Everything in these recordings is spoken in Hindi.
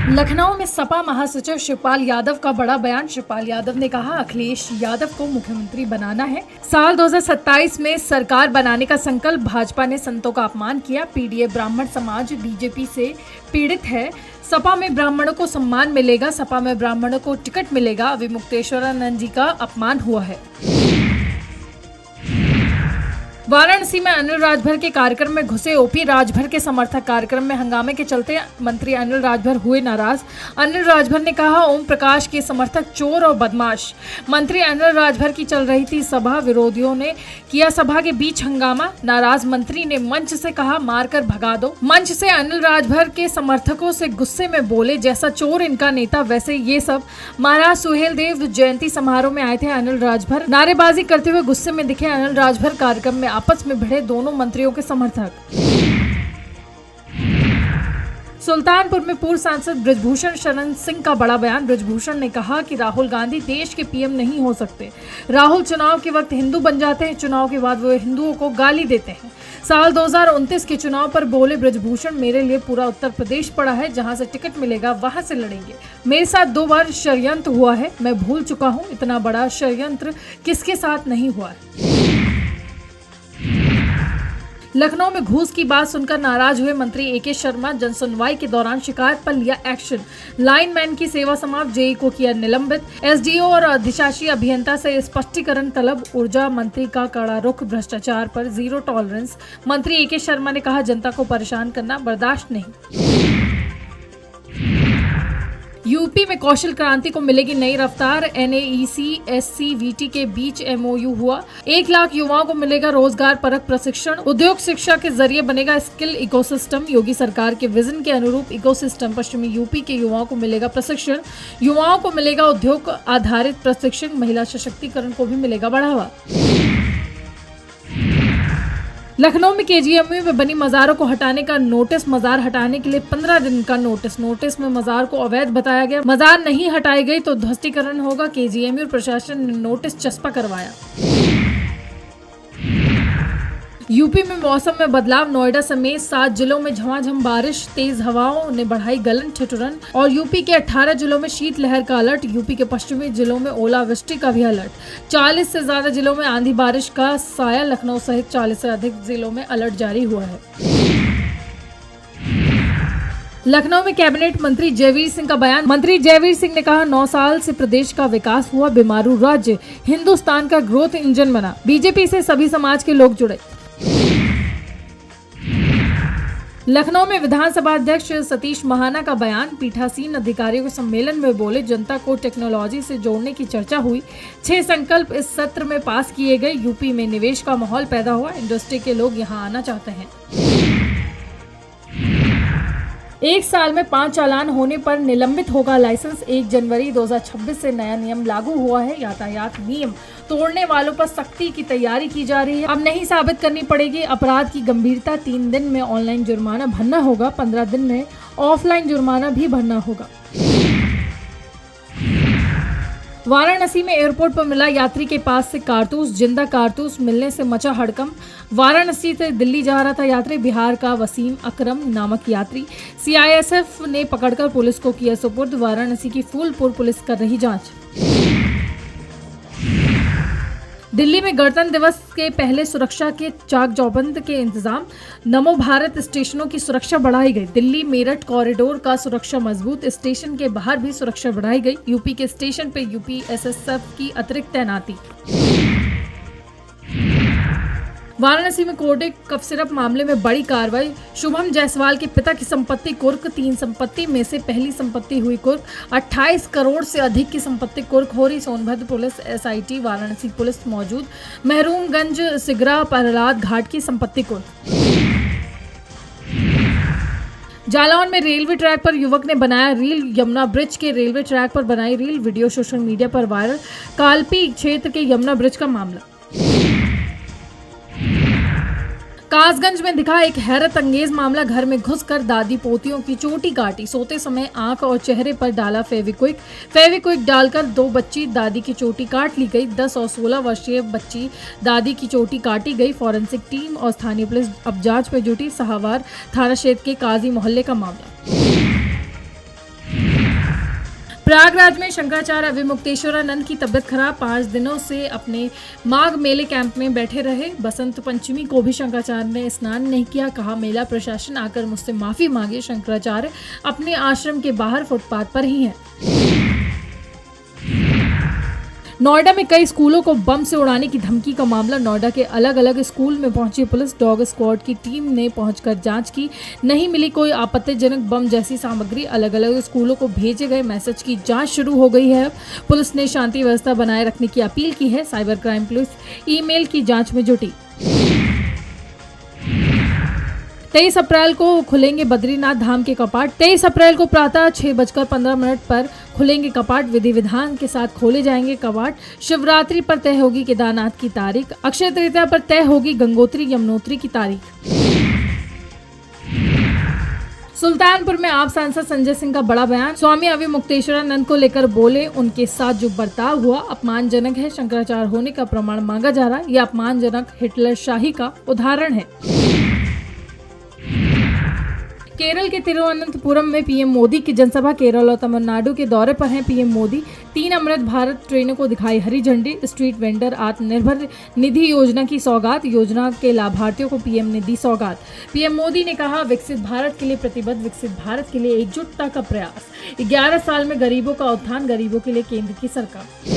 लखनऊ में सपा महासचिव शिवपाल यादव का बड़ा बयान। शिवपाल यादव ने कहा, अखिलेश यादव को मुख्यमंत्री बनाना है। साल 2027 में सरकार बनाने का संकल्प। भाजपा ने संतों का अपमान किया। पीडीए ब्राह्मण समाज बीजेपी से पीड़ित है। सपा में ब्राह्मणों को सम्मान मिलेगा। सपा में ब्राह्मणों को टिकट मिलेगा। अभी मुक्तेश्वरानंद जी का अपमान हुआ है। वाराणसी में अनिल राजभर के कार्यक्रम में घुसे ओपी। राजभर के समर्थक कार्यक्रम में हंगामे के चलते मंत्री अनिल राजभर हुए नाराज। अनिल राजभर ने कहा, ओम प्रकाश के समर्थक चोर और बदमाश। मंत्री अनिल राजभर की चल रही थी सभा, विरोधियों ने किया सभा के बीच हंगामा। नाराज मंत्री ने मंच से कहा, मारकर भगा दो। मंच से अनिल राजभर के समर्थकों से गुस्से में बोले, जैसा चोर इनका नेता वैसे ये सब। महाराज सुहेलदेव जयंती समारोह में आए थे अनिल राजभर। नारेबाजी करते हुए गुस्से में दिखे अनिल राजभर। कार्यक्रम में आपस में भिड़े दोनों मंत्रियों के समर्थक। सुल्तानपुर में पूर्व सांसद बृजभूषण शरण सिंह का बड़ा बयान। बृजभूषण ने कहा कि राहुल गांधी देश के पीएम नहीं हो सकते। राहुल चुनाव के वक्त हिंदू बन जाते हैं, चुनाव के बाद वो हिंदुओं को गाली देते हैं। साल 2029 के चुनाव पर बोले बृजभूषण, मेरे लिए पूरा उत्तर प्रदेश पड़ा है, जहां से टिकट मिलेगा वहां से लड़ेंगे। मेरे साथ 2 बार षड्यंत्र हुआ है, मैं भूल चुका हूं इतना बड़ा षड्यंत्र किसके साथ नहीं हुआ है। लखनऊ में घूस की बात सुनकर नाराज हुए मंत्री एके शर्मा। जनसुनवाई के दौरान शिकायत पर लिया एक्शन। लाइनमैन की सेवा समाप्त, जेई को किया निलंबित। एसडीओ और अधिशासी अभियंता से स्पष्टीकरण तलब। ऊर्जा मंत्री का कड़ा रुख, भ्रष्टाचार पर जीरो टॉलरेंस। मंत्री एके शर्मा ने कहा, जनता को परेशान करना बर्दाश्त नहीं। यूपी में कौशल क्रांति को मिलेगी नई रफ्तार। एनएईसी एससीवीटी के बीच एमओयू हुआ। 1 लाख युवाओं को मिलेगा रोजगार परक प्रशिक्षण। उद्योग शिक्षा के जरिए बनेगा स्किल इकोसिस्टम। योगी सरकार के विजन के अनुरूप इकोसिस्टम। पश्चिमी यूपी के युवाओं को मिलेगा प्रशिक्षण। युवाओं को मिलेगा उद्योग आधारित प्रशिक्षण। महिला सशक्तिकरण को भी मिलेगा बढ़ावा। लखनऊ में केजीएमयू में बनी मज़ारों को हटाने का नोटिस। मज़ार हटाने के लिए 15 दिन का नोटिस। नोटिस में मज़ार को अवैध बताया गया। मज़ार नहीं हटाई गई तो ध्वस्तीकरण होगा। केजीएमयू प्रशासन ने नोटिस चस्पा करवाया। यूपी में मौसम में बदलाव। नोएडा समेत 7 जिलों में झमाझम बारिश। तेज हवाओं ने बढ़ाई गलन ठिठुरन। और यूपी के 18 जिलों में शीतलहर का अलर्ट। यूपी के पश्चिमी जिलों में ओलावृष्टि का भी अलर्ट। 40 से ज्यादा जिलों में आंधी बारिश का साया। लखनऊ सहित 40 से अधिक जिलों में अलर्ट जारी हुआ है। लखनऊ में कैबिनेट मंत्री जयवीर सिंह का बयान। मंत्री जयवीर सिंह ने कहा, 9 साल से प्रदेश का विकास हुआ। बीमारू राज्य हिंदुस्तान का ग्रोथ इंजन बना। बीजेपी से सभी समाज के लोग जुड़े। लखनऊ में विधानसभा अध्यक्ष सतीश महाना का बयान। पीठासीन अधिकारियों के सम्मेलन में बोले, जनता को टेक्नोलॉजी से जोड़ने की चर्चा हुई। 6 संकल्प इस सत्र में पास किए गए। यूपी में निवेश का माहौल पैदा हुआ। इंडस्ट्री के लोग यहां आना चाहते हैं। 1 साल में 5 चालान होने पर निलंबित होगा लाइसेंस। 1 जनवरी 2026 से नया नियम लागू हुआ है। यातायात नियम तोड़ने वालों पर सख्ती की तैयारी की जा रही है। अब नहीं साबित करनी पड़ेगी अपराध की गंभीरता। 3 दिन में ऑनलाइन जुर्माना भरना होगा। 15 दिन में ऑफलाइन जुर्माना भी भरना होगा। वाराणसी में एयरपोर्ट पर मिला यात्री के पास से कारतूस। जिंदा कारतूस मिलने से मचा हड़कंप। वाराणसी से दिल्ली जा रहा था यात्री। बिहार का वसीम अकरम नामक यात्री सीआईएसएफ ने पकड़कर पुलिस को किया सुपुर्द। वाराणसी की फूलपुर पुलिस कर रही जांच। दिल्ली में गणतंत्र दिवस के पहले सुरक्षा के चाक चौबंद के इंतजाम। नमो भारत स्टेशनों की सुरक्षा बढ़ाई गई। दिल्ली मेरठ कॉरिडोर का सुरक्षा मजबूत। स्टेशन के बाहर भी सुरक्षा बढ़ाई गई। यूपी के स्टेशन पे यूपी एसएसएफ की अतिरिक्त तैनाती। वाराणसी में कोर्टे कफ सिरप मामले में बड़ी कार्रवाई। शुभम जायसवाल के पिता की संपत्ति कुर्क। 3 संपत्ति में से पहली संपत्ति हुई कुर्क। 28 करोड़ से अधिक की संपत्ति कुर्क हो रही। Sonbhadra police, SIT, Varanasi police मौजूद। महरूमगंज, सिगरा, प्रहलाद घाट की संपत्ति कुर्क। जालौन में रेलवे ट्रैक पर युवक ने बनाया रील। यमुना ब्रिज के रेलवे ट्रैक पर बनाई रील। वीडियो सोशल मीडिया पर वायरल। कालपी क्षेत्र के यमुना ब्रिज का मामला। कासगंज में दिखा एक हैरत अंगेज मामला। घर में घुसकर दादी पोतियों की चोटी काटी। सोते समय आंख और चेहरे पर डाला फेविक्विक डालकर 2 बच्ची दादी की चोटी काट ली गई। 10 और 16 वर्षीय बच्ची दादी की चोटी काटी गई। फॉरेंसिक टीम और स्थानीय पुलिस अब जांच में जुटी। सहावार थाना क्षेत्र के काजी मोहल्ले का मामला। प्रयागराज में शंकराचार्य अविमुक्तेश्वरानंद की तबियत खराब, 5 दिनों से अपने माघ मेले कैंप में बैठे रहे। बसंत पंचमी को भी शंकराचार्य ने स्नान नहीं किया। कहा, मेला प्रशासन आकर मुझसे माफी मांगे। शंकराचार्य अपने आश्रम के बाहर फुटपाथ पर ही हैं। नोएडा में कई स्कूलों को बम से उड़ाने की धमकी का मामला। नोएडा के अलग अलग स्कूल में पहुंची पुलिस, डॉग स्क्वाड की टीम ने पहुंचकर जांच की। नहीं मिली कोई आपत्तिजनक बम जैसी सामग्री। अलग अलग स्कूलों को भेजे गए मैसेज की जांच शुरू हो गई है। पुलिस ने शांति व्यवस्था बनाए रखने की अपील की है। साइबर क्राइम पुलिस ईमेल की जांच में जुटी। 23 अप्रैल को खुलेंगे बद्रीनाथ धाम के कपाट। 23 अप्रैल को प्रातः 6:15 पर खुलेंगे कपाट। विधि विधान के साथ खोले जाएंगे कपाट। शिवरात्रि पर तय होगी केदारनाथ की तारीख। अक्षय तृतीया पर तय होगी गंगोत्री यमुनोत्री की तारीख। सुल्तानपुर में आप सांसद संजय सिंह का बड़ा बयान। स्वामी अविमुक्तेश्वरानंद को लेकर बोले, उनके साथ जो बर्ताव हुआ अपमानजनक है। शंकराचार्य होने का प्रमाण मांगा जा रहा है। यह अपमानजनक हिटलर शाही का उदाहरण है। केरल के तिरुवनंतपुरम में पीएम मोदी की जनसभा। केरल और तमिलनाडु के दौरे पर हैं पीएम मोदी। 3 अमृत भारत ट्रेनों को दिखाई हरी झंडी। स्ट्रीट वेंडर आत्मनिर्भर निधि योजना की सौगात। योजना के लाभार्थियों को पीएम ने दी सौगात। पीएम मोदी ने कहा, विकसित भारत के लिए प्रतिबद्ध, विकसित भारत के लिए एकजुटता का प्रयास। 11 साल में गरीबों का उत्थान, गरीबों के लिए केंद्र की सरकार।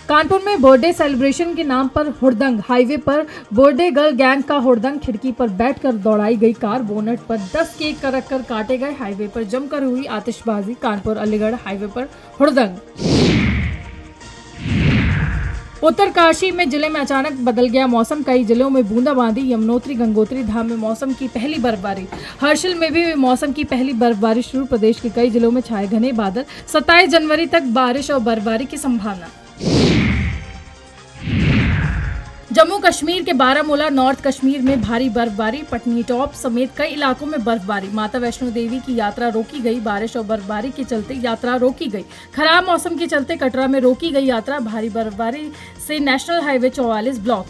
कानपुर में बर्थडे सेलिब्रेशन के नाम पर हुड़दंग। हाईवे पर बर्थडे गर्ल गैंग का हुड़दंग। खिड़की पर बैठकर दौड़ाई गई कार। बोनट पर 10 केक रखकर काटे गए। हाईवे पर जमकर हुई आतिशबाजी। कानपुर अलीगढ़ हाईवे पर हुड़दंग। उत्तरकाशी में जिले में अचानक बदल गया मौसम। कई जिलों में बूंदाबांदी। यमुनोत्री गंगोत्री धाम में मौसम की पहली बर्फबारी। हर्षिल में भी मौसम की पहली बर्फबारी शुरू। प्रदेश के कई जिलों में छाए घने बादल। 27 जनवरी तक बारिश और बर्फबारी की संभावना। जम्मू कश्मीर के बारामूला, नॉर्थ कश्मीर में भारी बर्फबारी। पटनीटॉप समेत कई इलाकों में बर्फबारी। माता वैष्णो देवी की यात्रा रोकी गई। बारिश और बर्फबारी के चलते यात्रा रोकी गई। खराब मौसम के चलते कटरा में रोकी गई यात्रा। भारी बर्फबारी से नेशनल हाईवे 44 ब्लॉक।